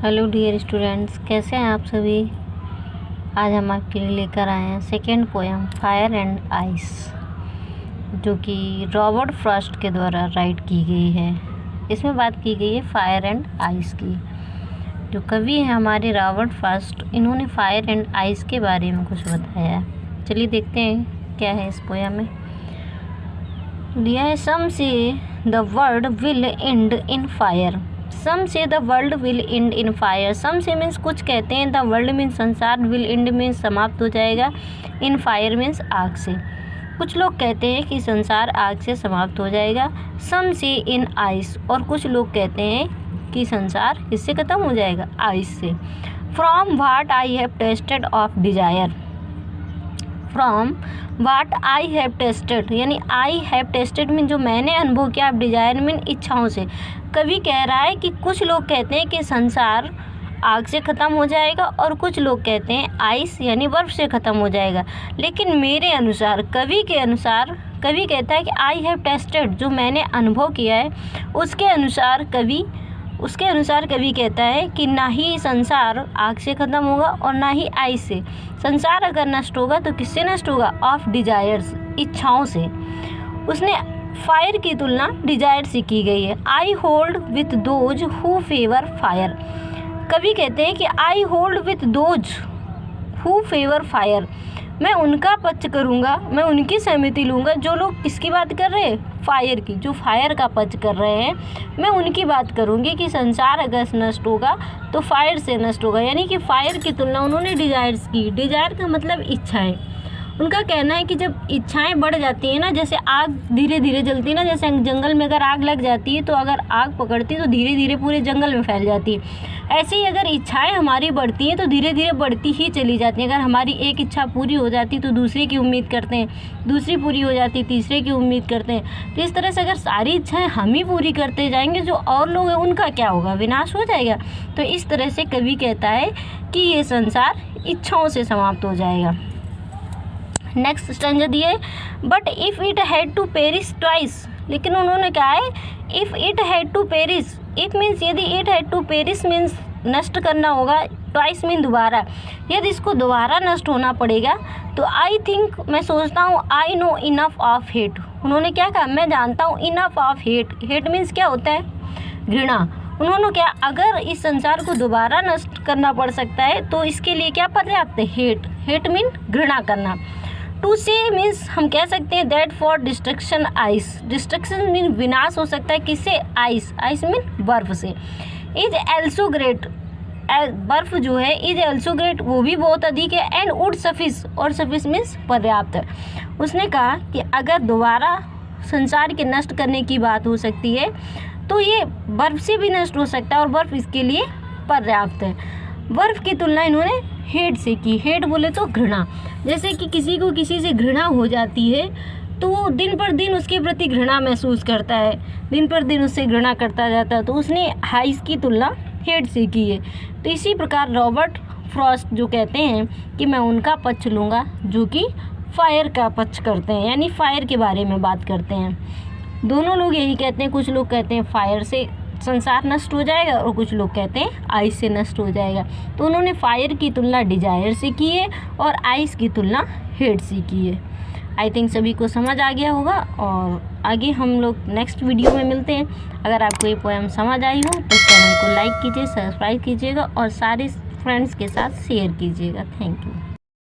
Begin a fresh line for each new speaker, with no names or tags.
Hello dear students, कैसे हैं आप सभी। आज हम आपके लिए लेकर आए हैं second poem fire and ice, जो कि रॉबर्ट फ्रॉस्ट के द्वारा राइट की गई है। इसमें बात की गई है फायर एंड आइस की। जो कवि हैं हमारे रॉबर्ट फ्रॉस्ट, इन्होंने फायर एंड आइस के बारे में कुछ बताया है। चलिए देखते हैं क्या है इस पोएम में। दिया है some say the world will end in fire. Some say the world will end in fire. Some say means कुछ कहते हैं, द वर्ल्ड मीन्स संसार, विल एंड मीन्स समाप्त हो जाएगा, इन फायर मीन्स आग से। कुछ लोग कहते हैं कि संसार आग से समाप्त हो जाएगा। सम से इन आइस, और कुछ लोग कहते हैं कि संसार इससे ख़त्म हो जाएगा, आइस से। From what I have tasted of desire. From what I have tasted, यानी आई हैव टेस्टेड मीन जो मैंने अनुभव किया, अब डिजायर मीन इच्छाओं से। कवि कह रहा है कि कुछ लोग कहते हैं कि संसार आग से ख़त्म हो जाएगा, और कुछ लोग कहते हैं आइस यानी बर्फ़ से ख़त्म हो जाएगा। लेकिन मेरे अनुसार, कवि के अनुसार, कवि कहता है कि आई हैव टेस्टेड, जो मैंने अनुभव किया है उसके अनुसार कवि कहता है कि ना ही संसार आग से ख़त्म होगा और ना ही आइस से। संसार अगर नष्ट होगा तो किससे नष्ट होगा? ऑफ डिजायर्स, इच्छाओं से। उसने फायर की तुलना डिजायर से की गई है। I hold with those who favour fire. कवि कहते हैं कि I hold with those who favour fire, मैं उनका पक्ष करूँगा, मैं उनकी सहमति लूँगा जो लोग किसकी बात कर रहे हैं? फायर की, जो फायर का पक्ष कर रहे हैं, मैं उनकी बात करूँगी कि संसार अगर नष्ट होगा तो फायर से नष्ट होगा। यानी कि फायर की तुलना उन्होंने डिजायर्स की। डिजायर का मतलब इच्छाएं। उनका कहना है कि जब इच्छाएं बढ़ जाती हैं ना, जैसे आग धीरे धीरे जलती है ना, जैसे जंगल में अगर आग लग जाती है तो अगर आग पकड़ती है तो धीरे धीरे पूरे जंगल में फैल जाती है। ऐसे ही अगर इच्छाएं हमारी बढ़ती हैं तो धीरे धीरे बढ़ती ही चली जाती हैं। अगर हमारी एक इच्छा पूरी हो जाती तो दूसरे की उम्मीद करते हैं, दूसरी पूरी हो जाती तीसरे की उम्मीद करते हैं। तो इस तरह से अगर सारी इच्छाएं हम ही पूरी करते जाएंगे, जो और लोग हैं उनका क्या होगा? विनाश हो जाएगा। तो इस तरह से कवि कहता है कि ये संसार इच्छाओं से समाप्त हो जाएगा। नेक्स्ट स्टैंजा दिया है, but if it had to perish twice. लेकिन उन्होंने कहा है if it had to perish. If means यदि, it had to perish means नष्ट करना होगा, ट्वाइस मीन दोबारा। यदि इसको दोबारा नष्ट होना पड़ेगा तो आई थिंक, मैं सोचता हूँ, I know enough of hate. उन्होंने क्या कहा? मैं जानता हूँ enough of hate. Hate means क्या होता है? घृणा। उन्होंने क्या, अगर इस संसार को दोबारा नष्ट करना पड़ सकता है तो इसके लिए क्या पर्याप्त है? हेट। हेट मीन घृणा करना। टू से मीन्स हम कह सकते हैं that for destruction ice. Destruction mean विनाश हो सकता है किससे? आइस। आइस मीन बर्फ से। इज एल्सो ग्रेट, बर्फ जो है इज एल्सो ग्रेट, वो भी बहुत अधिक है। एंड वुड सफिस, और सफिस मीन्स पर्याप्त है। उसने कहा कि अगर दोबारा संसार के नष्ट करने की बात हो सकती है तो ये बर्फ से भी नष्ट हो सकता है, और बर्फ इसके लिए पर्याप्त है। बर्फ की तुलना इन्होंने हेट से की। हेट बोले तो घृणा। जैसे कि किसी को किसी से घृणा हो जाती है तो वो दिन पर दिन उसके प्रति घृणा महसूस करता है, दिन पर दिन उससे घृणा करता जाता है। तो उसने आइस की तुलना हेट से की है। तो इसी प्रकार रॉबर्ट फ्रॉस्ट जो कहते हैं कि मैं उनका पक्ष लूँगा जो कि फायर का पक्ष करते हैं, यानी फायर के बारे में बात करते हैं। दोनों लोग यही कहते हैं। कुछ लोग कहते हैं फायर से संसार नष्ट हो जाएगा और कुछ लोग कहते हैं आइस से नष्ट हो जाएगा। तो उन्होंने फायर की तुलना डिजायर से की है और आइस की तुलना हेट से की है। आई थिंक सभी को समझ आ गया होगा, और आगे हम लोग नेक्स्ट वीडियो में मिलते हैं। अगर आपको ये पोएम समझ आई हो तो चैनल को लाइक कीजिए, सब्सक्राइब कीजिएगा और सारे फ्रेंड्स के साथ शेयर कीजिएगा। Thank you.